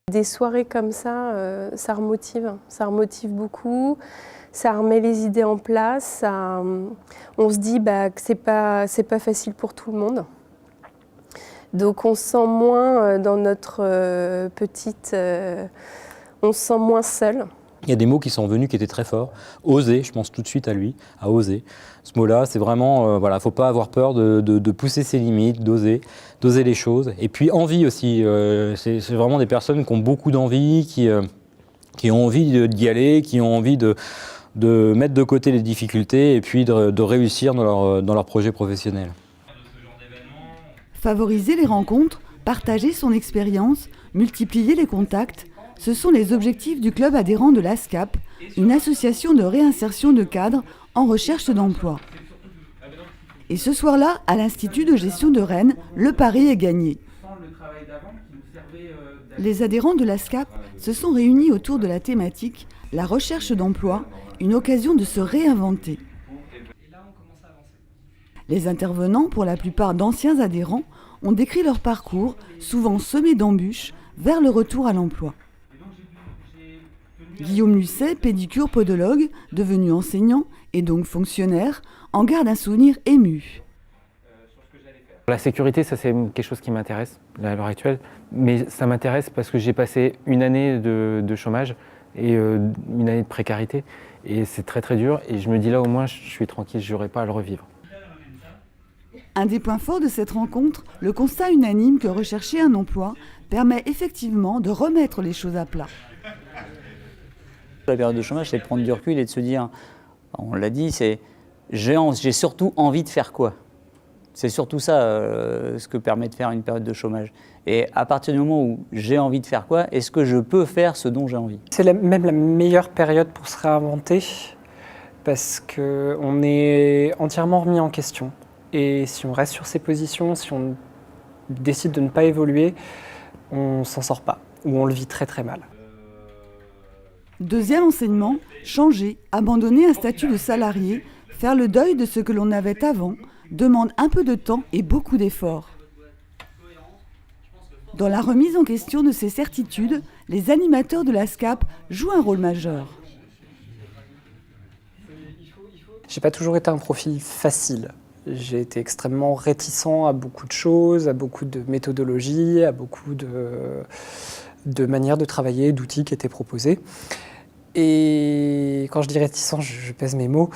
Des soirées comme ça remotive beaucoup, ça remet les idées en place, on se dit que c'est pas facile pour tout le monde. Donc on se sent moins dans notre on se sent moins seul. Il y a des mots qui sont venus qui étaient très forts. Oser, je pense tout de suite à lui, à oser. Ce mot-là, c'est vraiment, faut pas avoir peur de pousser ses limites, d'oser les choses. Et puis envie aussi, c'est vraiment des personnes qui ont beaucoup d'envie, qui ont envie d'y aller, qui ont envie de mettre de côté les difficultés et puis de réussir dans leur projet professionnel. Favoriser les rencontres, partager son expérience, multiplier les contacts, ce sont les objectifs du club adhérent de l'ASCAP, une association de réinsertion de cadres en recherche d'emploi. Et ce soir-là, à l'Institut de gestion de Rennes, le pari est gagné. Les adhérents de l'ASCAP se sont réunis autour de la thématique « La recherche d'emploi, une occasion de se réinventer ». Les intervenants, pour la plupart d'anciens adhérents, ont décrit leur parcours, souvent semé d'embûches, vers le retour à l'emploi. Guillaume Lucet, pédicure-podologue, devenu enseignant et donc fonctionnaire, en garde un souvenir ému. La sécurité, ça c'est quelque chose qui m'intéresse à l'heure actuelle, mais ça m'intéresse parce que j'ai passé une année de chômage et une année de précarité, et c'est très très dur, et je me dis là au moins je suis tranquille, je n'aurai pas à le revivre. Un des points forts de cette rencontre, le constat unanime que rechercher un emploi permet effectivement de remettre les choses à plat. La période de chômage, c'est de prendre du recul et de se dire, on l'a dit, c'est j'ai surtout envie de faire quoi? C'est surtout ça ce que permet de faire une période de chômage. Et à partir du moment où j'ai envie de faire quoi, est-ce que je peux faire ce dont j'ai envie? C'est même la meilleure période pour se réinventer parce qu'on est entièrement remis en question. Et si on reste sur ses positions, si on décide de ne pas évoluer, on ne s'en sort pas ou on le vit très très mal. Deuxième enseignement, changer, abandonner un statut de salarié, faire le deuil de ce que l'on avait avant, demande un peu de temps et beaucoup d'efforts. Dans la remise en question de ces certitudes, les animateurs de l'ASCAP jouent un rôle majeur. J'ai pas toujours été un profil facile. J'ai été extrêmement réticent à beaucoup de choses, à beaucoup de méthodologies, à beaucoup de manières de travailler, d'outils qui étaient proposés. Et quand je dis réticent, je pèse mes mots.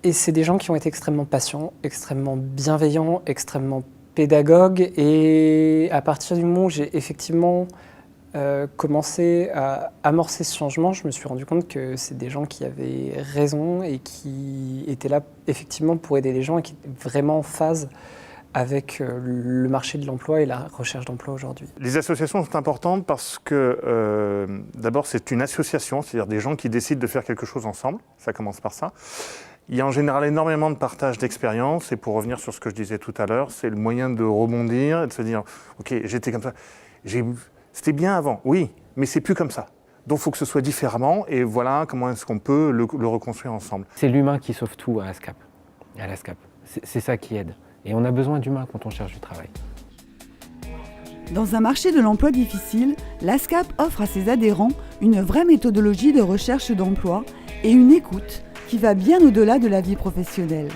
Et c'est des gens qui ont été extrêmement patients, extrêmement bienveillants, extrêmement pédagogues. Et à partir du moment où j'ai effectivement commencé à amorcer ce changement, je me suis rendu compte que c'est des gens qui avaient raison et qui étaient là effectivement pour aider les gens et qui étaient vraiment en phase avec le marché de l'emploi et la recherche d'emploi aujourd'hui. Les associations sont importantes parce que d'abord c'est une association, c'est-à-dire des gens qui décident de faire quelque chose ensemble, ça commence par ça. Il y a en général énormément de partage d'expérience et pour revenir sur ce que je disais tout à l'heure, c'est le moyen de rebondir et de se dire « ok, j'étais comme ça, c'était bien avant, oui, mais c'est plus comme ça ». Donc il faut que ce soit différemment et voilà comment est-ce qu'on peut le reconstruire ensemble. C'est l'humain qui sauve tout à l'ASCAP. C'est ça qui aide. Et on a besoin d'humains quand on cherche du travail. Dans un marché de l'emploi difficile, l'ASCAP offre à ses adhérents une vraie méthodologie de recherche d'emploi et une écoute qui va bien au-delà de la vie professionnelle.